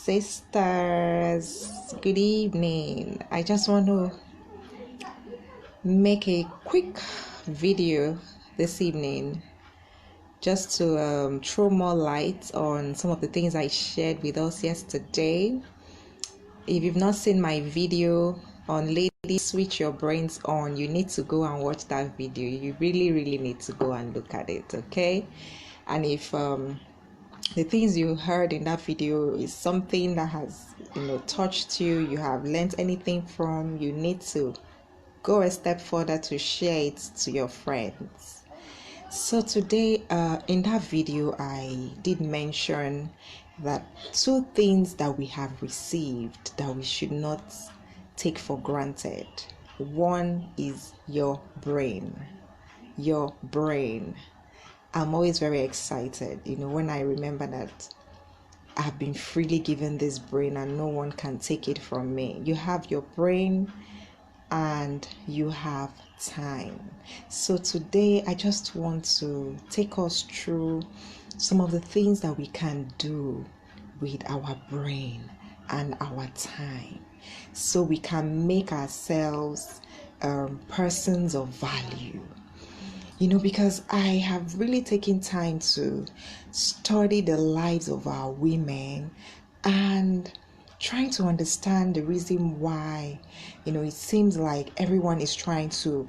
sisters, good evening. I just want to make a quick video this evening just to throw more light on some of the things I shared with us yesterday. If you've not seen my video on Ladies Switch Your Brains On, you need to go and watch that video. You really need to go and look at it, okay? And if the things you heard in that video is something that has touched you, you have learned anything from, you need to go a step further to share it to your friends. So today in that video I did mention that two things that we have received that we should not take for granted. One is your brain. I'm always very excited, when I remember that I've been freely given this brain and no one can take it from me. You have your brain and you have time. So today I just want to take us through some of the things that we can do with our brain and our time so we can make ourselves persons of value. Because I have really taken time to study the lives of our women and trying to understand the reason why, it seems like everyone is trying to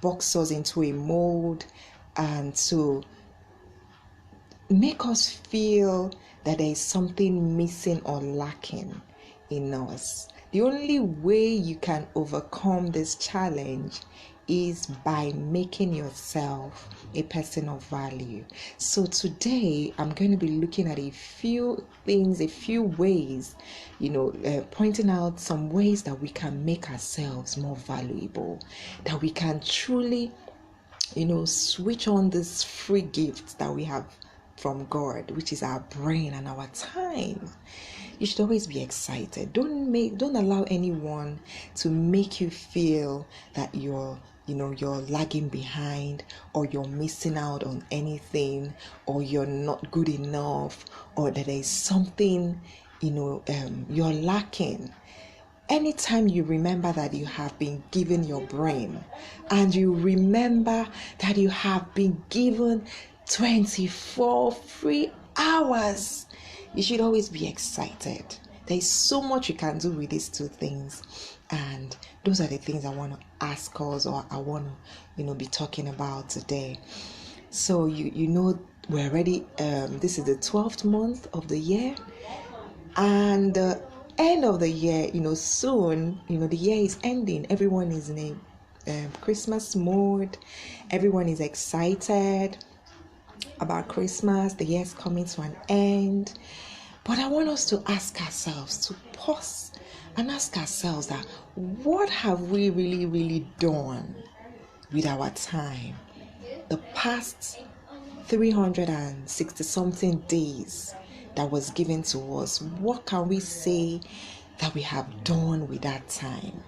box us into a mold and to make us feel that there is something missing or lacking in us. The only way you can overcome this challenge is by making yourself a person of value. So today I'm going to be looking at a few things, a few ways, pointing out some ways that we can make ourselves more valuable, that we can truly, switch on this free gift that we have from God, which is our brain and our time. You should always be excited. Don't allow anyone to make you feel that you're lagging behind, or you're missing out on anything, or you're not good enough, or that there's something you're lacking. Anytime you remember that you have been given your brain, and you remember that you have been given 24 free hours, you should always be excited. There's so much you can do with these two things, and those are the things I want to ask us, or I want to be talking about today. So we're already this is the 12th month of the year, and the end of the year, soon, the year is ending. Everyone is in a Christmas mode. Everyone is excited about Christmas. The year is coming to an end. But I want us to ask ourselves, to pause and ask ourselves that what have we really done with our time? The past 360 something days that was given to us, what can we say that we have done with that time?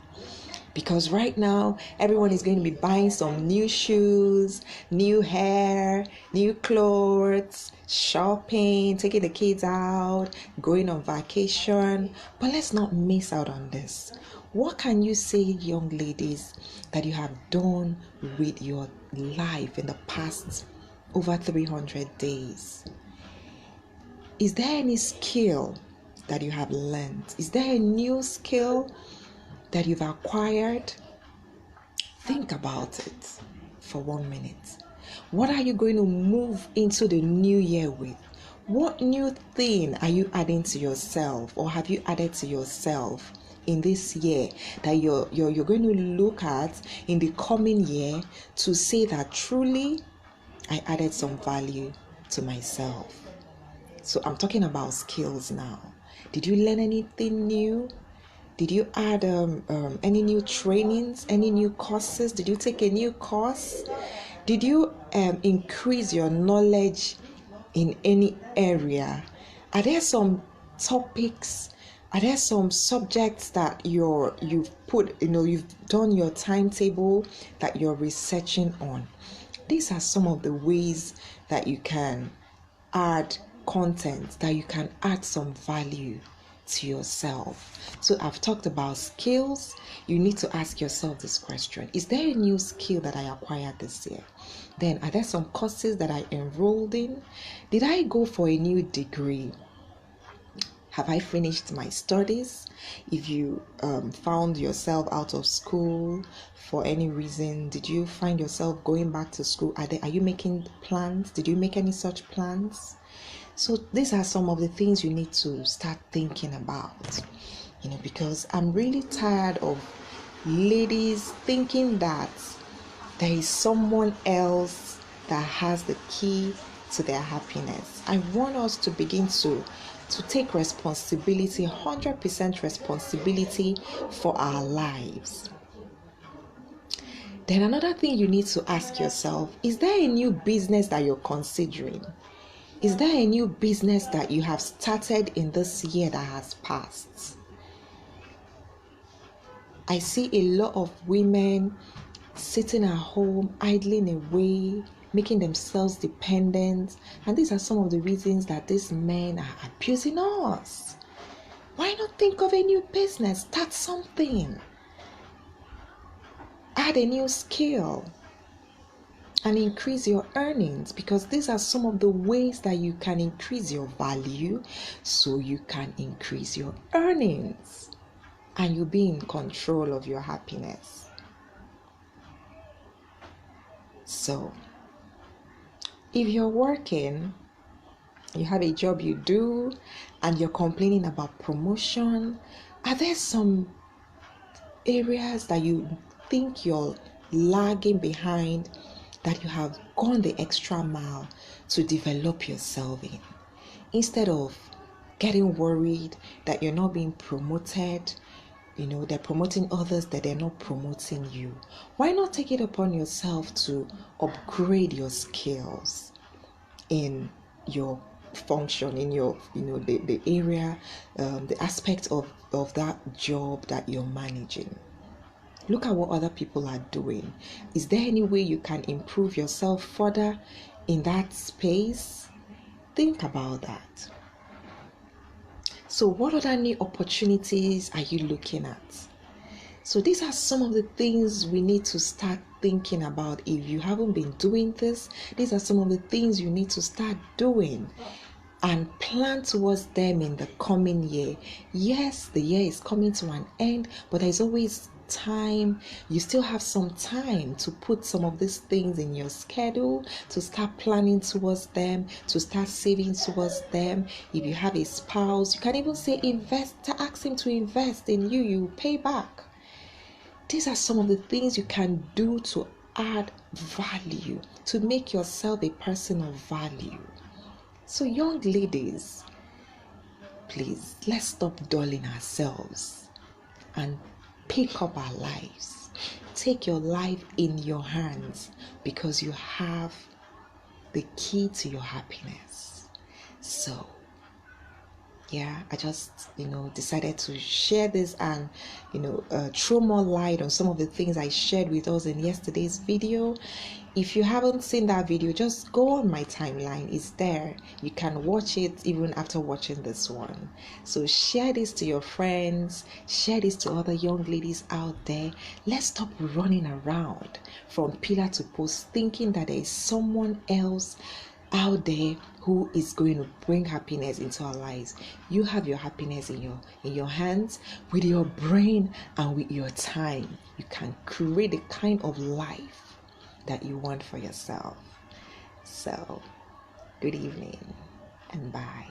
Because right now, everyone is going to be buying some new shoes, new hair, new clothes, shopping, taking the kids out, going on vacation. But let's not miss out on this. What can you say, young ladies, that you have done with your life in the past over 300 days? Is there any skill that you have learned? Is there a new skill that you've acquired? Think about it for 1 minute. What are you going to move into the new year with? What new thing are you adding to yourself, or have you added to yourself in this year that you're going to look at in the coming year to say that truly I added some value to myself? So I'm talking about skills now. Did you learn anything new? Did you add any new trainings, any new courses? Did you take a new course? Did you increase your knowledge in any area? Are there some topics? Are there some subjects that you've done your timetable that you're researching on? These are some of the ways that you can add content, that you can add some value to yourself. So I've talked about skills. You need to ask yourself this question: is there a new skill that I acquired this year? Then, are there some courses that I enrolled in? Did I go for a new degree? Have I finished my studies? If you found yourself out of school for any reason, did you find yourself going back to school? Are you making plans? Did you make any such plans? So these are some of the things you need to start thinking about, because I'm really tired of ladies thinking that there is someone else that has the key to their happiness. I want us to begin to take responsibility, 100% responsibility for our lives. Then another thing you need to ask yourself: is there a new business that you're considering? Is there a new business that you have started in this year that has passed? I see a lot of women sitting at home, idling away, making themselves dependent. And these are some of the reasons that these men are abusing us. Why not think of a new business? Start something. Add a new skill and increase your earnings, because these are some of the ways that you can increase your value so you can increase your earnings and you'll be in control of your happiness. So, if you're working, you have a job you do, and you're complaining about promotion, are there some areas that you think you're lagging behind that you have gone the extra mile to develop yourself in? Instead of getting worried that you're not being promoted, they're promoting others that they're not promoting you. Why not take it upon yourself to upgrade your skills in your function, in your, the area, the aspect of that job that you're managing? Look at what other people are doing. Is there any way you can improve yourself further in that space? Think about that. So what other new opportunities are you looking at? So these are some of the things we need to start thinking about. If you haven't been doing this, these are some of the things you need to start doing and plan towards them in the coming year. Yes, the year is coming to an end, but there's always time. You still have some time to put some of these things in your schedule, to start planning towards them, to start saving towards them. If you have a spouse, you can even say invest, to ask him to invest in you, you pay back. These are some of the things you can do to add value, to make yourself a person of value. So young ladies, please, let's stop dulling ourselves and pick up our lives. Take your life in your hands, because you have the key to your happiness. So I just decided to share this and throw more light on some of the things I shared with us in yesterday's video. If you haven't seen that video, just go on my timeline. It's there. You can watch it even after watching this one. So share this to your friends, share this to other young ladies out there. Let's stop running around from pillar to post thinking that there is someone else out there who is going to bring happiness into our lives. You have your happiness in your hands. With your brain and with your time, you can create the kind of life that you want for yourself. So, good evening and bye.